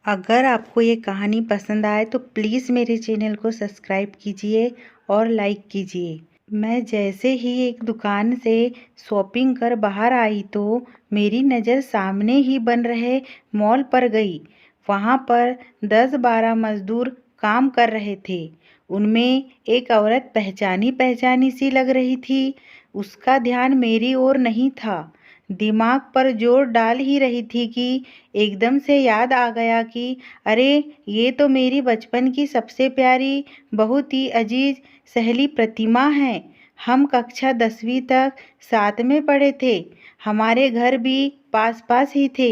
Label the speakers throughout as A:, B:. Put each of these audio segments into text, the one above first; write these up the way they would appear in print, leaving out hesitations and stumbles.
A: अगर आपको ये कहानी पसंद आए तो प्लीज़ मेरे चैनल को सब्सक्राइब कीजिए और लाइक कीजिए। मैं जैसे ही एक दुकान से शॉपिंग कर बाहर आई तो मेरी नज़र सामने ही बन रहे मॉल पर गई। वहाँ पर 10-12 मजदूर काम कर रहे थे। उनमें एक औरत पहचानी पहचानी सी लग रही थी। उसका ध्यान मेरी ओर नहीं था। दिमाग पर जोर डाल ही रही थी कि एकदम से याद आ गया कि अरे, ये तो मेरी बचपन की सबसे प्यारी, बहुत ही अजीज सहेली प्रतिमा है। हम कक्षा 10वीं तक साथ में पढ़े थे। हमारे घर भी पास पास ही थे,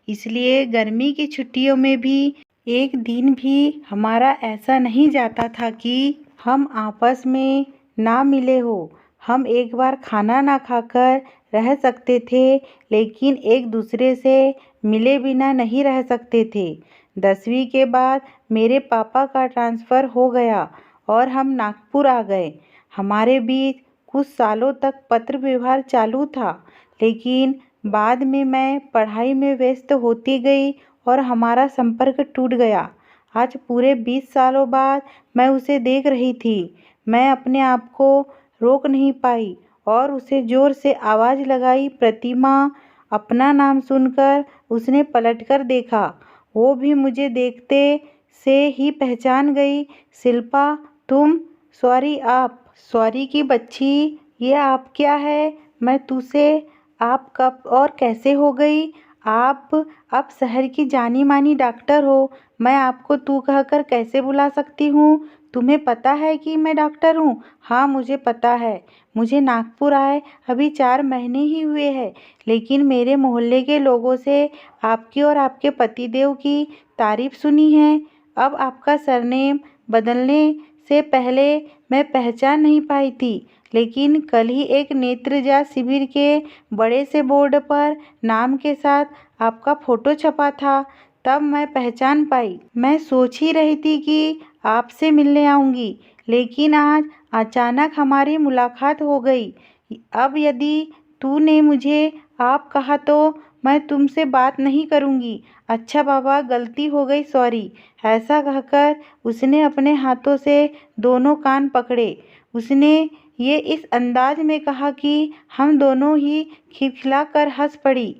A: इसलिए गर्मी की छुट्टियों में भी एक दिन भी हमारा ऐसा नहीं जाता था कि हम आपस में ना मिले हो। हम एक बार खाना ना खाकर रह सकते थे, लेकिन एक दूसरे से मिले बिना नहीं रह सकते थे। 10वीं के बाद मेरे पापा का ट्रांसफ़र हो गया और हम नागपुर आ गए। हमारे बीच कुछ सालों तक पत्र व्यवहार चालू था, लेकिन बाद में मैं पढ़ाई में व्यस्त होती गई और हमारा संपर्क टूट गया। आज पूरे 20 सालों बाद मैं उसे देख रही थी। मैं अपने आप को रोक नहीं पाई और उसे ज़ोर से आवाज़ लगाई, प्रतिमा। अपना नाम सुनकर उसने पलटकर देखा। वो भी मुझे देखते से ही पहचान गई। शिल्पा, तुम? सॉरी, आप? सॉरी की बच्ची, ये आप क्या है? मैं तुझसे आप कब और कैसे हो गई? आप अब शहर की जानी मानी डॉक्टर हो। मैं आपको तू कहकर कैसे बुला सकती हूँ? तुम्हें पता है कि मैं डॉक्टर हूँ? हाँ, मुझे पता है। मुझे नागपुर आए अभी 4 महीने ही हुए हैं, लेकिन मेरे मोहल्ले के लोगों से आपकी और आपके पतिदेव की तारीफ सुनी है। अब आपका सरनेम बदलने से पहले मैं पहचान नहीं पाई थी, लेकिन कल ही एक नेत्र जांच शिविर के बड़े से बोर्ड पर नाम के साथ आपका फोटो छपा था, तब मैं पहचान पाई। मैं सोच ही रही थी कि आपसे मिलने आऊँगी, लेकिन आज अचानक हमारी मुलाकात हो गई। अब यदि तूने मुझे आप कहा तो मैं तुमसे बात नहीं करूँगी। अच्छा बाबा, गलती हो गई, सॉरी। ऐसा कहकर उसने अपने हाथों से दोनों कान पकड़े। उसने ये इस अंदाज में कहा कि हम दोनों ही खिलखिलाकर हंस पड़ी।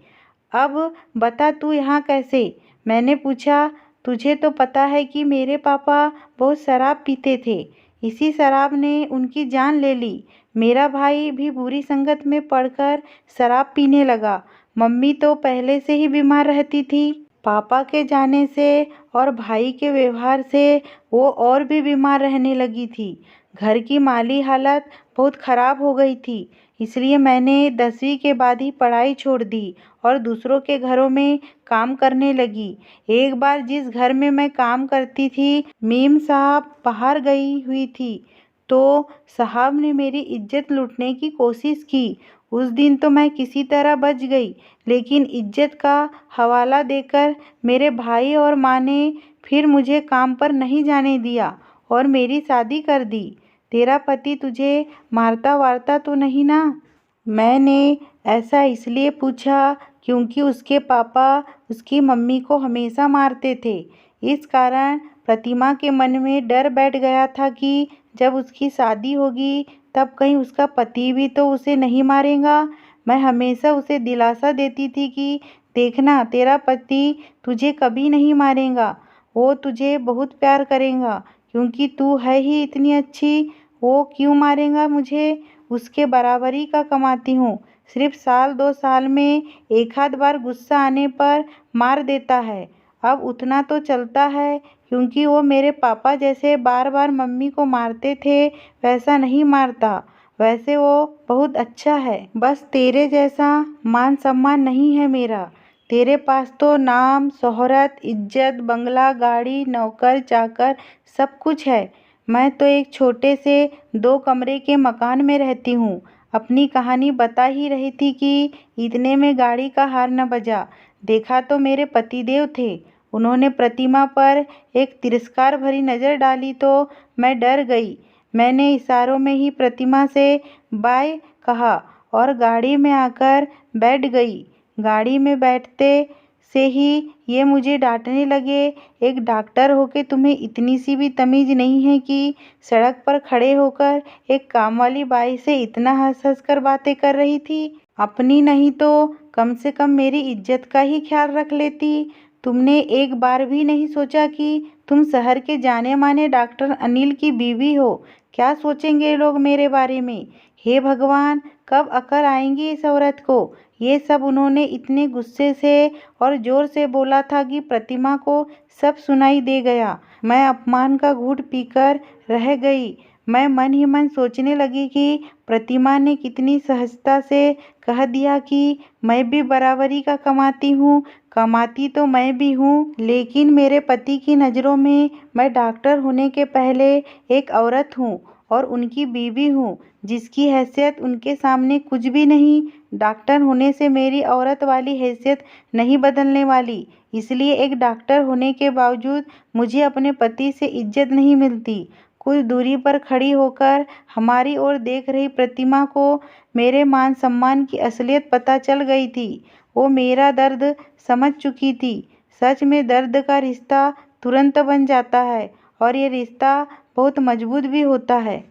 A: अब बता, तू यहाँ कैसे? मैंने पूछा। तुझे तो पता है कि मेरे पापा बहुत शराब पीते थे। इसी शराब ने उनकी जान ले ली। मेरा भाई भी बुरी संगत में पड़कर शराब पीने लगा। मम्मी तो पहले से ही बीमार रहती थी। पापा के जाने से और भाई के व्यवहार से वो और भी बीमार रहने लगी थी। घर की माली हालत बहुत ख़राब हो गई थी, इसलिए मैंने 10वीं के बाद ही पढ़ाई छोड़ दी और दूसरों के घरों में काम करने लगी। एक बार जिस घर में मैं काम करती थी, मीम साहब बाहर गई हुई थी, तो साहब ने मेरी इज्जत लूटने की कोशिश की। उस दिन तो मैं किसी तरह बच गई, लेकिन इज्जत का हवाला देकर मेरे भाई और माँ ने फिर मुझे काम पर नहीं जाने दिया और मेरी शादी कर दी। तेरा पति तुझे मारता वारता तो नहीं ना? मैंने ऐसा इसलिए पूछा क्योंकि उसके पापा उसकी मम्मी को हमेशा मारते थे। इस कारण प्रतिमा के मन में डर बैठ गया था कि जब उसकी शादी होगी तब कहीं उसका पति भी तो उसे नहीं मारेगा। मैं हमेशा उसे दिलासा देती थी कि देखना, तेरा पति तुझे कभी नहीं मारेगा। वो तुझे बहुत प्यार करेगा क्योंकि तू है ही इतनी अच्छी। वो क्यों मारेगा मुझे? उसके बराबरी का कमाती हूँ। सिर्फ साल 2 साल में एक आध बार गुस्सा आने पर मार देता है। अब उतना तो चलता है, क्योंकि वो मेरे पापा जैसे बार बार मम्मी को मारते थे वैसा नहीं मारता। वैसे वो बहुत अच्छा है, बस तेरे जैसा मान सम्मान नहीं है मेरा। तेरे पास तो नाम, शोहरत, इज्जत, बंगला, गाड़ी, नौकर चाकर सब कुछ है। मैं तो एक छोटे से 2 कमरे के मकान में रहती हूँ। अपनी कहानी बता ही रही थी कि इतने में गाड़ी का हॉर्न बजा। देखा तो मेरे पतिदेव थे। उन्होंने प्रतिमा पर एक तिरस्कार भरी नज़र डाली तो मैं डर गई। मैंने इशारों में ही प्रतिमा से बाय कहा और गाड़ी में आकर बैठ गई। गाड़ी में बैठते से ही ये मुझे डांटने लगे। एक डॉक्टर होके तुम्हें इतनी सी भी तमीज़ नहीं है कि सड़क पर खड़े होकर एक काम वाली बाई से इतना हंस हंस कर बातें कर रही थी। अपनी नहीं तो कम से कम मेरी इज्जत का ही ख्याल रख लेती। तुमने एक बार भी नहीं सोचा कि तुम शहर के जाने माने डॉक्टर अनिल की बीवी हो। क्या सोचेंगे लोग मेरे बारे में? हे भगवान, कब अकल आएंगी इस औरत को। ये सब उन्होंने इतने गुस्से से और जोर से बोला था कि प्रतिमा को सब सुनाई दे गया। मैं अपमान का घूंट पीकर रह गई। मैं मन ही मन सोचने लगी कि प्रतिमा ने कितनी सहजता से कह दिया कि मैं भी बराबरी का कमाती हूँ। कमाती तो मैं भी हूँ, लेकिन मेरे पति की नज़रों में मैं डॉक्टर होने के पहले एक औरत हूँ और उनकी बीवी हूँ, जिसकी हैसियत उनके सामने कुछ भी नहीं। डॉक्टर होने से मेरी औरत वाली हैसियत नहीं बदलने वाली। इसलिए एक डॉक्टर होने के बावजूद मुझे अपने पति से इज्जत नहीं मिलती। कुछ दूरी पर खड़ी होकर हमारी ओर देख रही प्रतिमा को मेरे मान सम्मान की असलियत पता चल गई थी। वो मेरा दर्द समझ चुकी थी। सच में दर्द का रिश्ता तुरंत बन जाता है और ये रिश्ता बहुत मजबूत भी होता है।